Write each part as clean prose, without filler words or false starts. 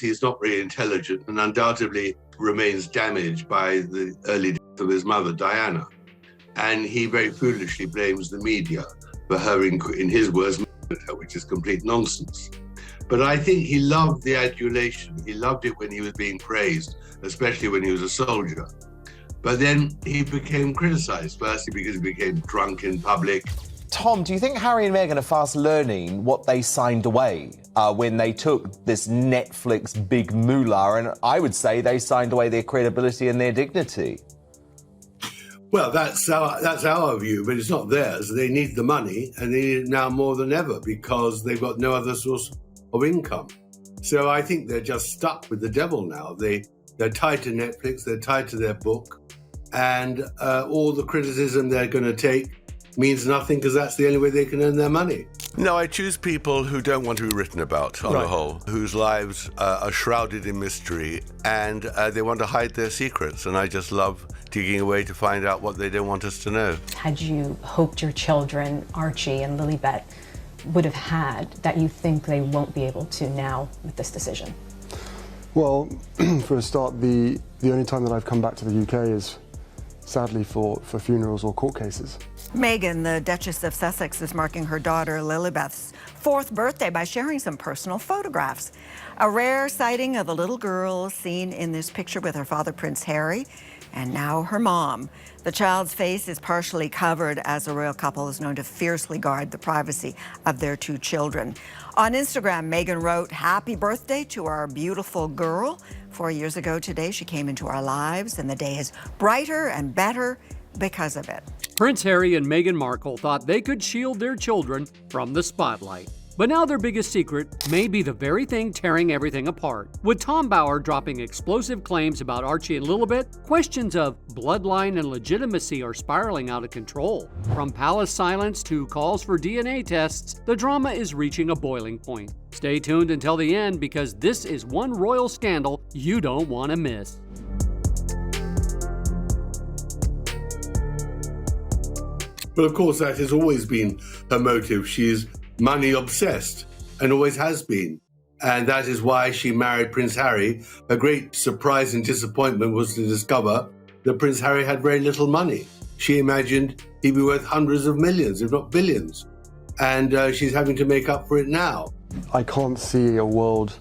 he's not very intelligent and undoubtedly remains damaged by the early death of his mother, Diana. And he very foolishly blames the media for her, in his words, which is complete nonsense. But I think he loved the adulation. He loved it when he was being praised, especially when he was a soldier. But then he became criticized, firstly because he became drunk in public. Tom, do you think Harry and Meghan are fast learning what they signed away when they took this Netflix big moolah? And I would say they signed away their credibility and their dignity. Well, that's our view, but it's not theirs. They need the money, and they need it now more than ever because they've got no other source of income. So I think they're just stuck with the devil now. They're tied to Netflix, they're tied to their book, and all the criticism they're going to take means nothing because that's the only way they can earn their money. No, I choose people who don't want to be written about on the whole, whose lives are shrouded in mystery, and they want to hide their secrets, and I just love digging away to find out what they don't want us to know. Had you hoped your children, Archie and Lilibet, would have had that you think they won't be able to now with this decision? Well, for a start, the only time that I've come back to the UK is sadly for funerals or court cases. Meghan, the Duchess of Sussex, is marking her daughter Lilibet's 4th birthday by sharing some personal photographs. A rare sighting of a little girl seen in this picture with her father, Prince Harry, and now her mom. The child's face is partially covered as the royal couple is known to fiercely guard the privacy of their 2 children. On Instagram, Meghan wrote, "Happy birthday to our beautiful girl. 4 years ago today, she came into our lives, and the day is brighter and better because of it." Prince Harry and Meghan Markle thought they could shield their children from the spotlight. But now their biggest secret may be the very thing tearing everything apart. With Tom Bauer dropping explosive claims about Archie and Lilibet, questions of bloodline and legitimacy are spiraling out of control. From palace silence to calls for DNA tests, the drama is reaching a boiling point. Stay tuned until the end because this is one royal scandal you don't want to miss. But of course, that has always been her motive. She's money obsessed and always has been. And that is why she married Prince Harry. A great surprise and disappointment was to discover that Prince Harry had very little money. She imagined he'd be worth hundreds of millions, if not billions. And she's having to make up for it now. I can't see a world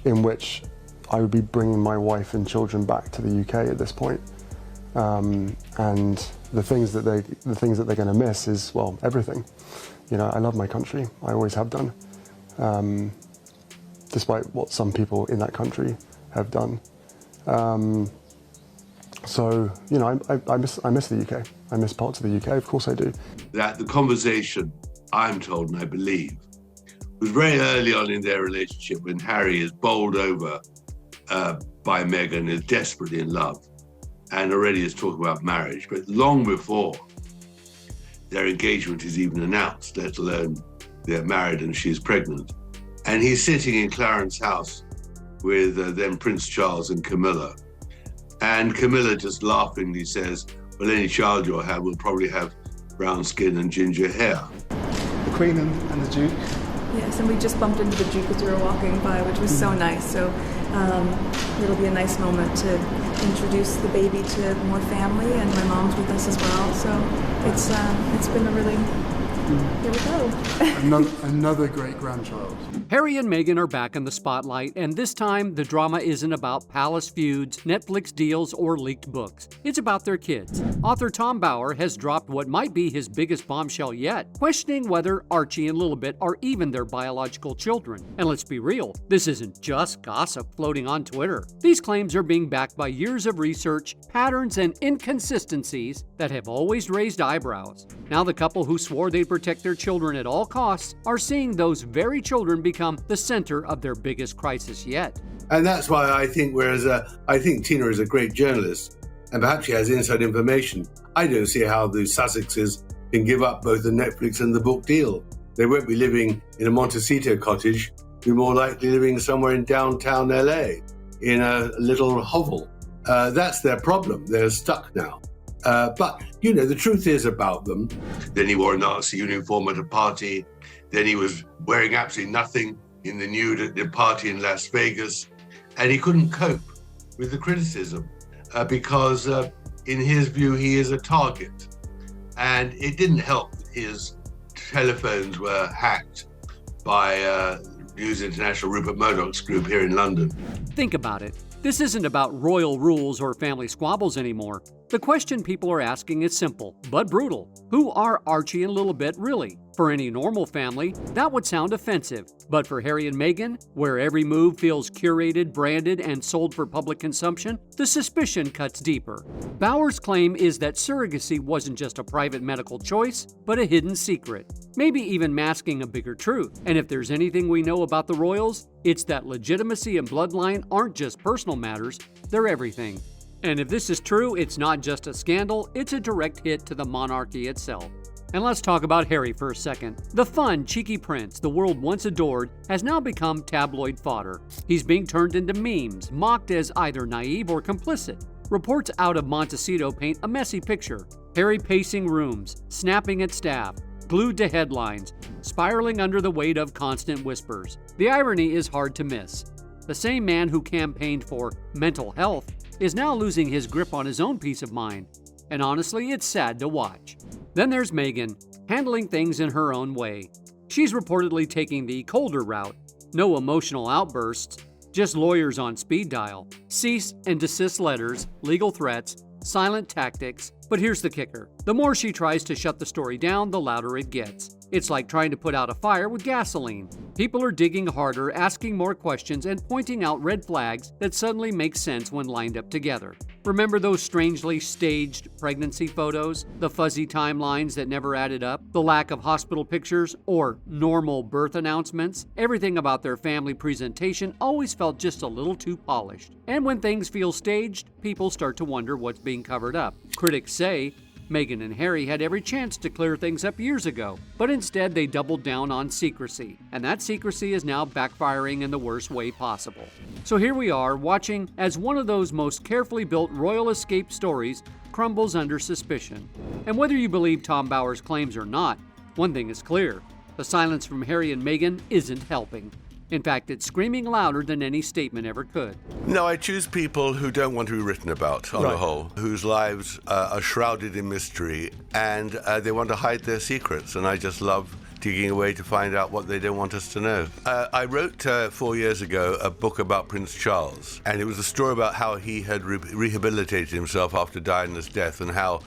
in which I would be bringing my wife and children back to the UK at this point. And the things that they're going to miss is, well, everything. You know, I love my country. I always have done, despite what some people in that country have done. So, you know, I miss the UK. I miss parts of the UK. Of course I do. That the conversation, I'm told and I believe, was very early on in their relationship when Harry is bowled over by Meghan, is desperately in love, and already is talking about marriage, but long before their engagement is even announced, let alone they're married and she's pregnant. And he's sitting in Clarence's house with then Prince Charles and Camilla. And Camilla just laughingly says, well, any child you'll have will probably have brown skin and ginger hair. The Queen and the Duke. Yes, and we just bumped into the Duke as we were walking by, which was so nice. So it'll be a nice moment to introduce the baby to more family, and my mom's with us as well. So it's been a really, here we go. Another great grandchild. Harry and Meghan are back in the spotlight, and this time the drama isn't about palace feuds, Netflix deals, or leaked books. It's about their kids. Author Tom Bauer has dropped what might be his biggest bombshell yet, questioning whether Archie and Lilibet are even their biological children. And let's be real, this isn't just gossip floating on Twitter. These claims are being backed by years of research, patterns, and inconsistencies that have always raised eyebrows. Now the couple who swore they'd protect their children at all costs are seeing those very children become the center of their biggest crisis yet. And that's why I think, I think Tina is a great journalist, and perhaps she has inside information. I don't see how the Sussexes can give up both the Netflix and the book deal. They won't be living in a Montecito cottage. They're more likely living somewhere in downtown LA, in a little hovel. That's their problem. They're stuck now. But, you know, the truth is about them. Then he wore a Nazi uniform at a party. Then he was wearing absolutely nothing in the nude at the party in Las Vegas. And he couldn't cope with the criticism because in his view, he is a target. And it didn't help that his telephones were hacked by News International, Rupert Murdoch's group here in London. Think about it. This isn't about royal rules or family squabbles anymore. The question people are asking is simple, but brutal. Who are Archie and Lilibet really? For any normal family, that would sound offensive. But for Harry and Meghan, where every move feels curated, branded, and sold for public consumption, the suspicion cuts deeper. Bauer's claim is that surrogacy wasn't just a private medical choice, but a hidden secret, maybe even masking a bigger truth. And if there's anything we know about the royals, it's that legitimacy and bloodline aren't just personal matters, they're everything. And if this is true, it's not just a scandal, it's a direct hit to the monarchy itself. And let's talk about Harry for a second. The fun, cheeky prince the world once adored has now become tabloid fodder. He's being turned into memes, mocked as either naive or complicit. Reports out of Montecito paint a messy picture. Harry pacing rooms, snapping at staff, glued to headlines, spiraling under the weight of constant whispers. The irony is hard to miss. The same man who campaigned for mental health is now losing his grip on his own peace of mind. And honestly, it's sad to watch. Then there's Meghan, handling things in her own way. She's reportedly taking the colder route. No emotional outbursts, just lawyers on speed dial. Cease and desist letters, legal threats, silent tactics. But here's the kicker. The more she tries to shut the story down, the louder it gets. It's like trying to put out a fire with gasoline. People are digging harder, asking more questions, and pointing out red flags that suddenly make sense when lined up together. Remember those strangely staged pregnancy photos? The fuzzy timelines that never added up? The lack of hospital pictures or normal birth announcements? Everything about their family presentation always felt just a little too polished. And when things feel staged, people start to wonder what's being covered up. Critics say Meghan and Harry had every chance to clear things up years ago, but instead they doubled down on secrecy, and that secrecy is now backfiring in the worst way possible. So here we are, watching as one of those most carefully built royal escape stories crumbles under suspicion. And whether you believe Tom Bauer's claims or not, one thing is clear: the silence from Harry and Meghan isn't helping. In fact, it's screaming louder than any statement ever could. No, I choose people who don't want to be written about on the whole, whose lives are shrouded in mystery, and they want to hide their secrets, and I just love digging away to find out what they don't want us to know. I wrote 4 years ago a book about Prince Charles, and it was a story about how he had rehabilitated himself after Diana's death, and how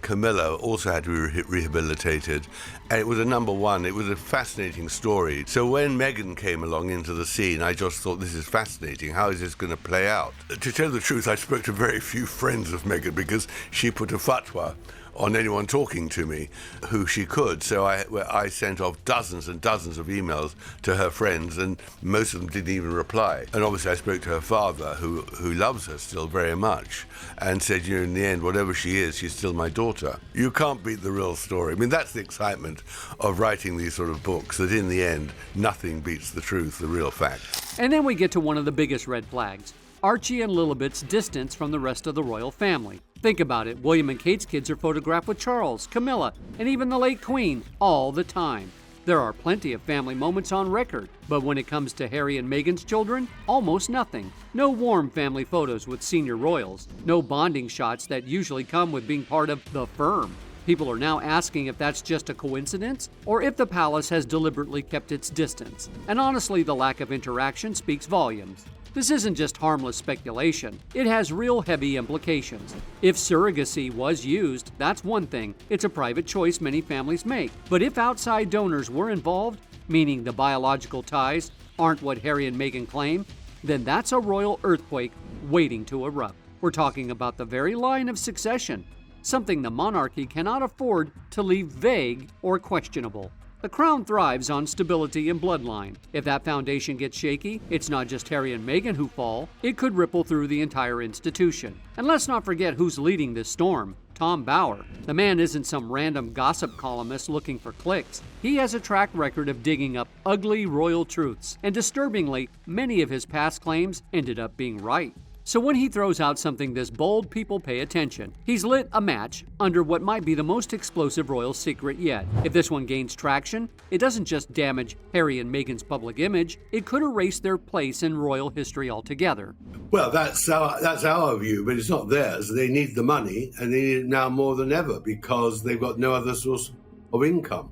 Camilla also had to be rehabilitated, and it was a #1. It was a fascinating story. So when Meghan came along into the scene, I just thought, this is fascinating. How is this going to play out? To tell the truth, I spoke to very few friends of Meghan because she put a fatwa on anyone talking to me who she could. So I sent off dozens and dozens of emails to her friends, and most of them didn't even reply. And obviously I spoke to her father, who loves her still very much, and said, in the end, whatever she is, she's still my daughter. You can't beat the real story. I mean, that's the excitement of writing these sort of books, that in the end, nothing beats the truth, the real fact. And then we get to one of the biggest red flags: Archie and Lilibet's distance from the rest of the royal family. Think about it. William and Kate's kids are photographed with Charles, Camilla, and even the late Queen all the time. There are plenty of family moments on record, but when it comes to Harry and Meghan's children, almost nothing. No warm family photos with senior royals. No bonding shots that usually come with being part of the firm. People are now asking if that's just a coincidence, or if the palace has deliberately kept its distance. And honestly, the lack of interaction speaks volumes. This isn't just harmless speculation. It has real heavy implications. If surrogacy was used, that's one thing. It's a private choice many families make. But if outside donors were involved, meaning the biological ties aren't what Harry and Meghan claim, then that's a royal earthquake waiting to erupt. We're talking about the very line of succession, something the monarchy cannot afford to leave vague or questionable. The crown thrives on stability and bloodline. If that foundation gets shaky, it's not just Harry and Meghan who fall, it could ripple through the entire institution. And let's not forget who's leading this storm: Tom Bauer. The man isn't some random gossip columnist looking for clicks. He has a track record of digging up ugly royal truths, and disturbingly, many of his past claims ended up being right. So when he throws out something this bold, people pay attention. He's lit a match under what might be the most explosive royal secret yet. If this one gains traction, it doesn't just damage Harry and Meghan's public image, it could erase their place in royal history altogether. Well, that's our view, but it's not theirs. They need the money, and they need it now more than ever because they've got no other source of income.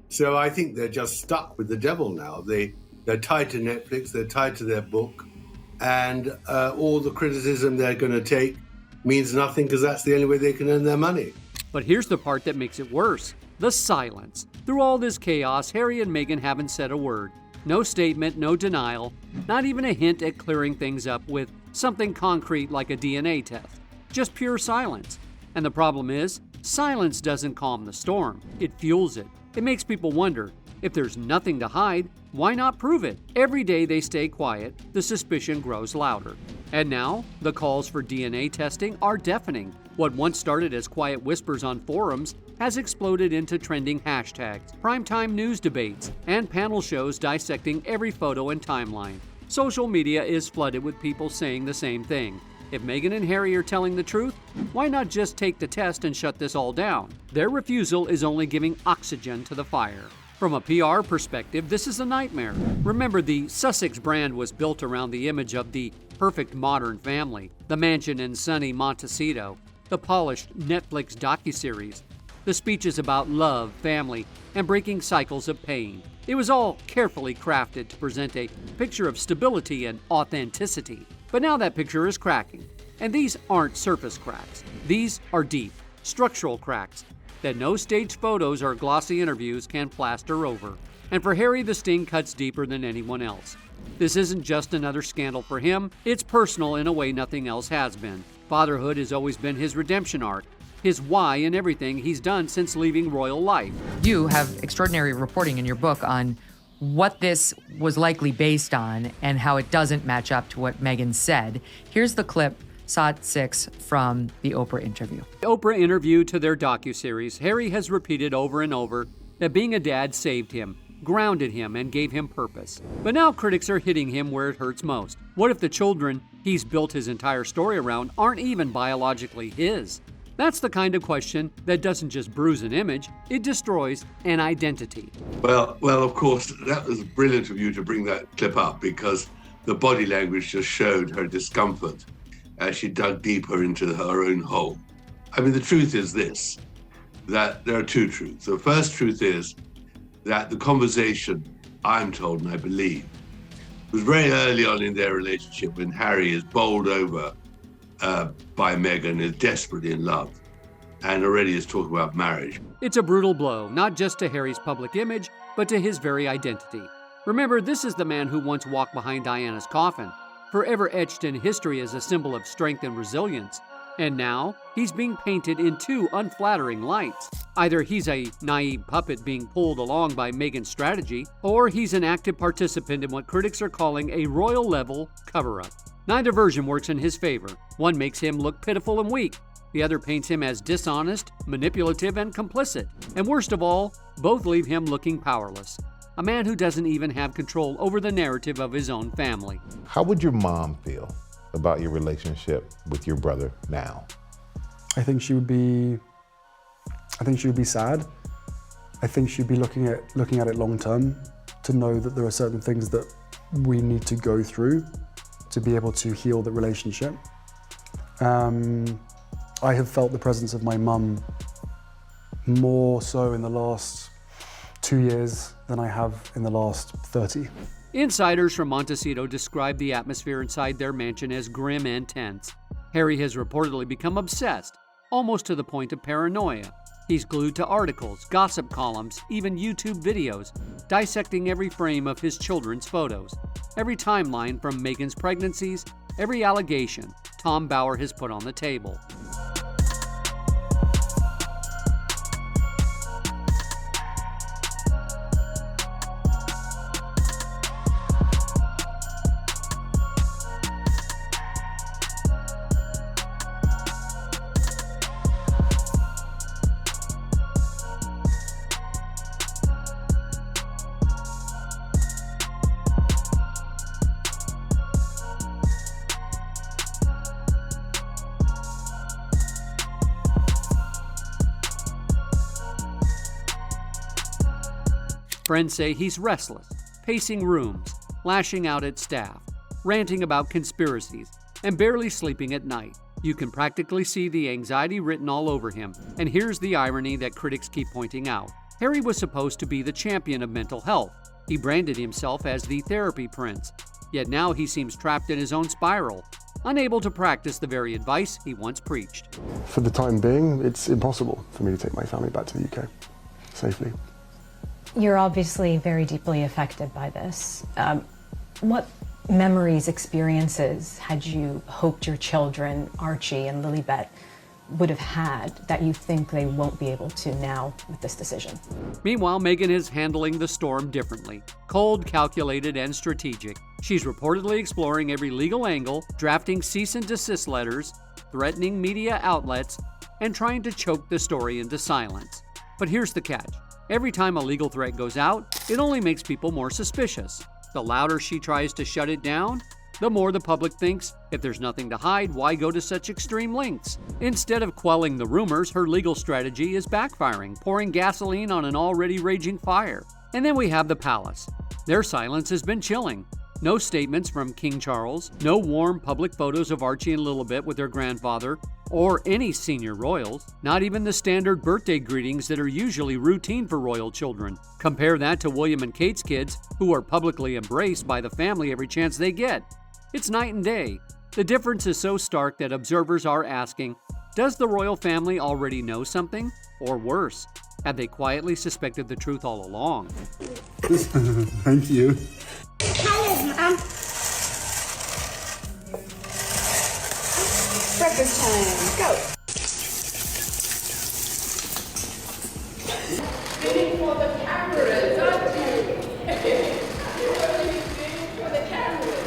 So I think they're just stuck with the devil now. They're tied to Netflix, they're tied to their book, and all the criticism they're going to take means nothing because that's the only way they can earn their money. But here's the part that makes it worse: the silence. Through all this chaos, Harry and Meghan haven't said a word. No statement, no denial, not even a hint at clearing things up with something concrete like a DNA test. Just pure silence. And the problem is, silence doesn't calm the storm. It fuels it. It makes people wonder, if there's nothing to hide, why not prove it? Every day they stay quiet, the suspicion grows louder. And now, the calls for DNA testing are deafening. What once started as quiet whispers on forums has exploded into trending hashtags, primetime news debates, and panel shows dissecting every photo and timeline. Social media is flooded with people saying the same thing. If Meghan and Harry are telling the truth, why not just take the test and shut this all down? Their refusal is only giving oxygen to the fire. From a PR perspective, this is a nightmare. Remember, the Sussex brand was built around the image of the perfect modern family, the mansion in sunny Montecito, the polished Netflix docuseries, the speeches about love, family, and breaking cycles of pain. It was all carefully crafted to present a picture of stability and authenticity. But now that picture is cracking, and these aren't surface cracks. These are deep, structural cracks that no staged photos or glossy interviews can plaster over. And for Harry, the sting cuts deeper than anyone else. This isn't just another scandal for him, it's personal in a way nothing else has been. Fatherhood has always been his redemption arc, his why in everything he's done since leaving royal life. You have extraordinary reporting in your book on what this was likely based on and how it doesn't match up to what Meghan said. Here's the clip, Sot 6, from the Oprah interview. The Oprah interview to their docuseries, Harry has repeated over and over that being a dad saved him, grounded him, and gave him purpose. But now critics are hitting him where it hurts most. What if the children he's built his entire story around aren't even biologically his? That's the kind of question that doesn't just bruise an image, it destroys an identity. Well, of course, that was brilliant of you to bring that clip up because the body language just showed her discomfort as she dug deeper into her own hole. I mean, the truth is this, that there are two truths. The first truth is that the conversation, I'm told and I believe, was very early on in their relationship when Harry is bowled over by Meghan, is desperately in love, and already is talking about marriage. It's a brutal blow, not just to Harry's public image, but to his very identity. Remember, this is the man who once walked behind Diana's coffin, forever etched in history as a symbol of strength and resilience. And now, he's being painted in two unflattering lights. Either he's a naive puppet being pulled along by Meghan's strategy, or he's an active participant in what critics are calling a royal-level cover-up. Neither version works in his favor. One makes him look pitiful and weak. The other paints him as dishonest, manipulative, and complicit. And worst of all, both leave him looking powerless. A man who doesn't even have control over the narrative of his own family. How would your mom feel about your relationship with your brother now? I think she would be sad. I think she'd be looking at it long term to know that there are certain things that we need to go through to be able to heal the relationship. I have felt the presence of my mum more so in the last 2 years than I have in the last 30. Insiders from Montecito describe the atmosphere inside their mansion as grim and tense. Harry has reportedly become obsessed, almost to the point of paranoia. He's glued to articles, gossip columns, even YouTube videos, dissecting every frame of his children's photos, every timeline from Meghan's pregnancies, every allegation Tom Bauer has put on the table. Friends say he's restless, pacing rooms, lashing out at staff, ranting about conspiracies, and barely sleeping at night. You can practically see the anxiety written all over him. And here's the irony that critics keep pointing out. Harry was supposed to be the champion of mental health. He branded himself as the therapy prince. Yet now he seems trapped in his own spiral, unable to practice the very advice he once preached. For the time being, it's impossible for me to take my family back to the UK safely. You're obviously very deeply affected by this. What memories, experiences had you hoped your children, Archie and Lilibet, would have had that you think they won't be able to now with this decision? Meanwhile, Meghan is handling the storm differently. Cold, calculated, and strategic. She's reportedly exploring every legal angle, drafting cease and desist letters, threatening media outlets, and trying to choke the story into silence. But here's the catch. Every time a legal threat goes out, it only makes people more suspicious. The louder she tries to shut it down, the more the public thinks, if there's nothing to hide, why go to such extreme lengths? Instead of quelling the rumors, her legal strategy is backfiring, pouring gasoline on an already raging fire. And then we have the palace. Their silence has been chilling. No statements from King Charles, no warm public photos of Archie and Lilibet with their grandfather, or any senior royals, not even the standard birthday greetings that are usually routine for royal children. Compare that to William and Kate's kids, who are publicly embraced by the family every chance they get. It's night and day. The difference is so stark that observers are asking, does the royal family already know something? Or worse, have they quietly suspected the truth all along? Thank you. Breakfast time, go! Sitting for the cameras, aren't you? For the cameras.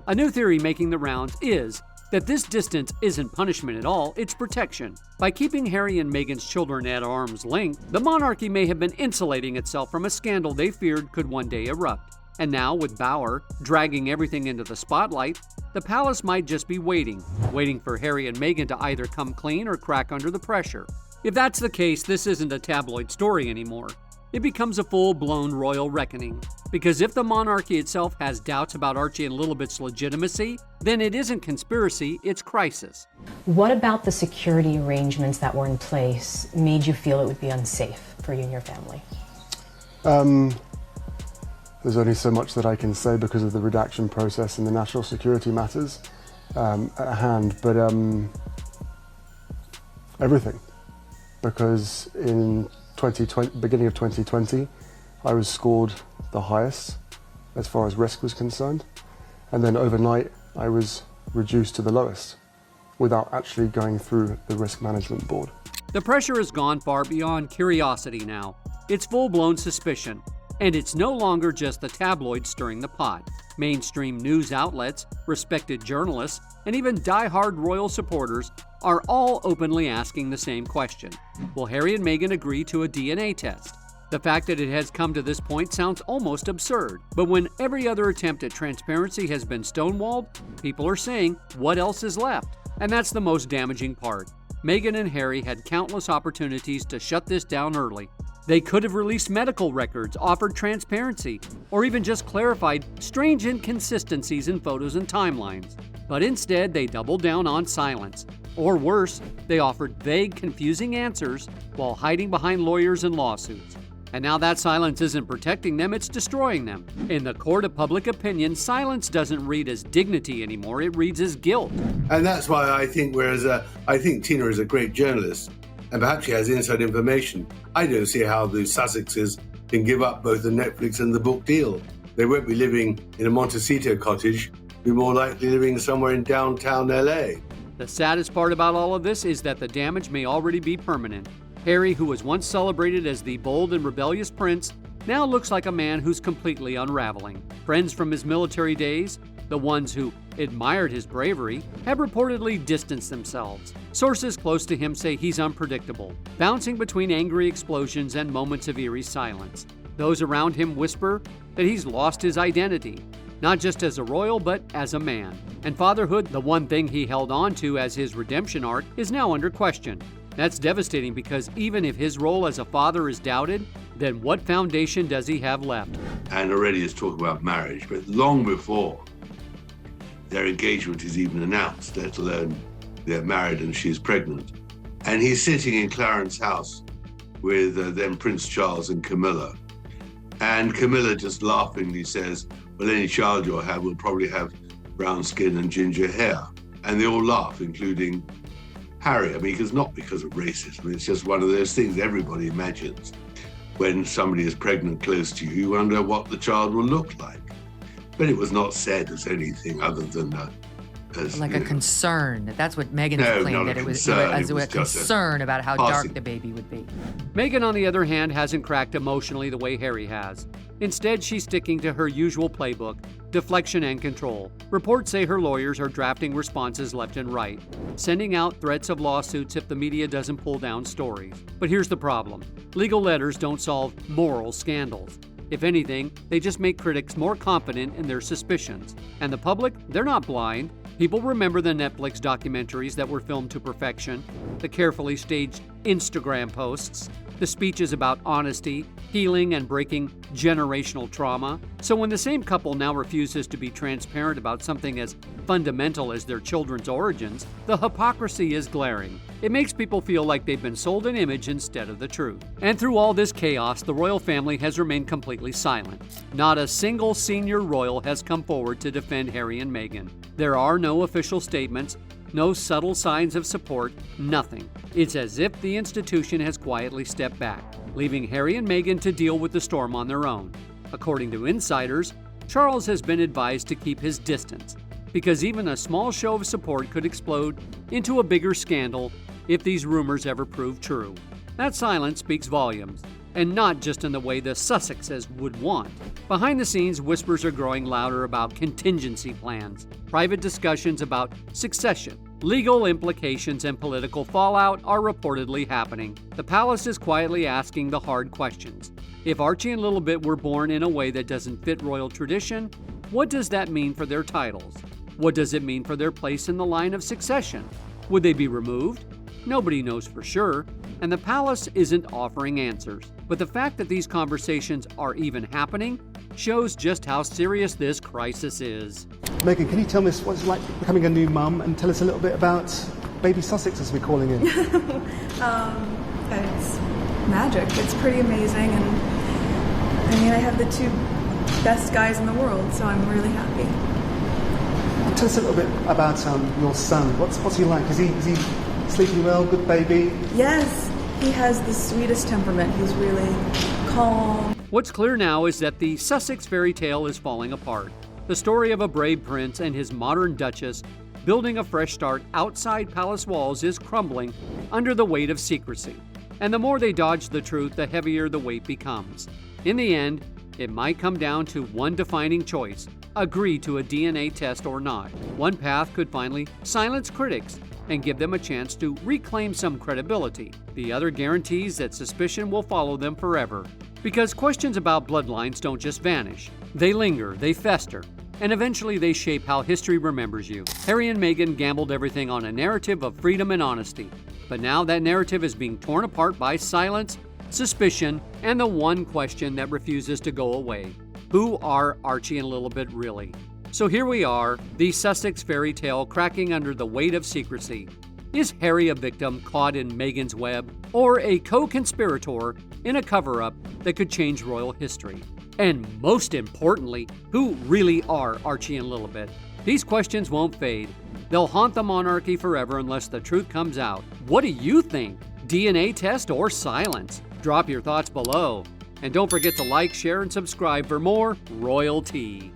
A new theory making the rounds is that this distance isn't punishment at all, it's protection. By keeping Harry and Meghan's children at arm's length, the monarchy may have been insulating itself from a scandal they feared could one day erupt. And now, with Bauer dragging everything into the spotlight, the palace might just be waiting for Harry and Meghan to either come clean or crack under the pressure. If that's the case, this isn't a tabloid story anymore. It becomes a full-blown royal reckoning. Because if the monarchy itself has doubts about Archie and Lilibet's legitimacy, then it isn't conspiracy, it's crisis. What about the security arrangements that were in place made you feel it would be unsafe for you and your family? There's only so much that I can say because of the redaction process and the national security matters at hand, but everything. Because in beginning of 2020, I was scored the highest as far as risk was concerned, and then overnight I was reduced to the lowest without actually going through the risk management board. The pressure has gone far beyond curiosity now. It's full-blown suspicion. And it's no longer just the tabloids stirring the pot. Mainstream news outlets, respected journalists, and even die-hard royal supporters are all openly asking the same question. Will Harry and Meghan agree to a DNA test? The fact that it has come to this point sounds almost absurd. But when every other attempt at transparency has been stonewalled, people are saying, what else is left? And that's the most damaging part. Meghan and Harry had countless opportunities to shut this down early. They could have released medical records, offered transparency, or even just clarified strange inconsistencies in photos and timelines. But instead, they doubled down on silence. Or worse, they offered vague, confusing answers while hiding behind lawyers and lawsuits. And now that silence isn't protecting them, it's destroying them. In the court of public opinion, silence doesn't read as dignity anymore, it reads as guilt. And that's why I think, I think Tina is a great journalist, and perhaps she has inside information. I don't see how the Sussexes can give up both the Netflix and the book deal. They won't be living in a Montecito cottage, be more likely living somewhere in downtown LA. The saddest part about all of this is that the damage may already be permanent. Harry, who was once celebrated as the bold and rebellious prince, now looks like a man who's completely unraveling. Friends from his military days, The ones who admired his bravery have reportedly distanced themselves. Sources close to him say he's unpredictable, bouncing between angry explosions and moments of eerie silence. Those around him whisper that he's lost his identity, not just as a royal, but as a man. And fatherhood, the one thing he held on to as his redemption arc, is now under question. That's devastating because even if his role as a father is doubted, then what foundation does he have left? And already is talking about marriage, but long before their engagement is even announced, let alone they're married and she's pregnant. And he's sitting in Clarence's house with then Prince Charles and Camilla. And Camilla just laughingly says, well, any child you'll have will probably have brown skin and ginger hair. And they all laugh, including Harry. I mean, not because of racism. It's just one of those things everybody imagines. When somebody is pregnant close to you, you wonder what the child will look like. But it was not said as anything other than a concern. That's what Meghan has claimed, that it was a concern about how dark the baby would be. Meghan, on the other hand, hasn't cracked emotionally the way Harry has. Instead, she's sticking to her usual playbook, deflection and control. Reports say her lawyers are drafting responses left and right, sending out threats of lawsuits if the media doesn't pull down stories. But here's the problem. Legal letters don't solve moral scandals. If anything, they just make critics more confident in their suspicions. And the public, they're not blind. People remember the Netflix documentaries that were filmed to perfection, the carefully staged Instagram posts, the speeches about honesty, healing, and breaking generational trauma. So when the same couple now refuses to be transparent about something as fundamental as their children's origins, the hypocrisy is glaring. It makes people feel like they've been sold an image instead of the truth. And through all this chaos, the royal family has remained completely silent. Not a single senior royal has come forward to defend Harry and Meghan. There are no official statements, no subtle signs of support, nothing. It's as if the institution has quietly stepped back, leaving Harry and Meghan to deal with the storm on their own. According to insiders, Charles has been advised to keep his distance, because even a small show of support could explode into a bigger scandal if these rumors ever prove true. That silence speaks volumes, and not just in the way the Sussexes would want. Behind the scenes, whispers are growing louder about contingency plans. Private discussions about succession, legal implications, and political fallout are reportedly happening. The palace is quietly asking the hard questions. If Archie and Lilibet were born in a way that doesn't fit royal tradition, what does that mean for their titles? What does it mean for their place in the line of succession? Would they be removed? Nobody knows for sure, and the palace isn't offering answers. But the fact that these conversations are even happening shows just how serious this crisis is. Meghan, can you tell us what it's like becoming a new mum and tell us a little bit about baby Sussex, as we're calling him? It's magic. It's pretty amazing, and I mean, I have the two best guys in the world, so I'm really happy. Tell us a little bit about your son. What's he like? Is he sleeping well? Good baby? Yes, he has the sweetest temperament. He's really calm. What's clear now is that the Sussex fairy tale is falling apart. The story of a brave prince and his modern duchess building a fresh start outside palace walls is crumbling under the weight of secrecy. And the more they dodge the truth, the heavier the weight becomes. In the end, it might come down to one defining choice: agree to a DNA test or not. One path could finally silence critics and give them a chance to reclaim some credibility. The other guarantees that suspicion will follow them forever. Because questions about bloodlines don't just vanish. They linger, they fester, and eventually they shape how history remembers you. Harry and Meghan gambled everything on a narrative of freedom and honesty. But now that narrative is being torn apart by silence, suspicion, and the one question that refuses to go away. Who are Archie and Lilibet really? So here we are, the Sussex fairy tale cracking under the weight of secrecy. Is Harry a victim caught in Meghan's web, or a co-conspirator in a cover-up that could change royal history? And most importantly, who really are Archie and Lilibet? These questions won't fade. They'll haunt the monarchy forever unless the truth comes out. What do you think? DNA test or silence? Drop your thoughts below. And don't forget to like, share, and subscribe for more royal tea.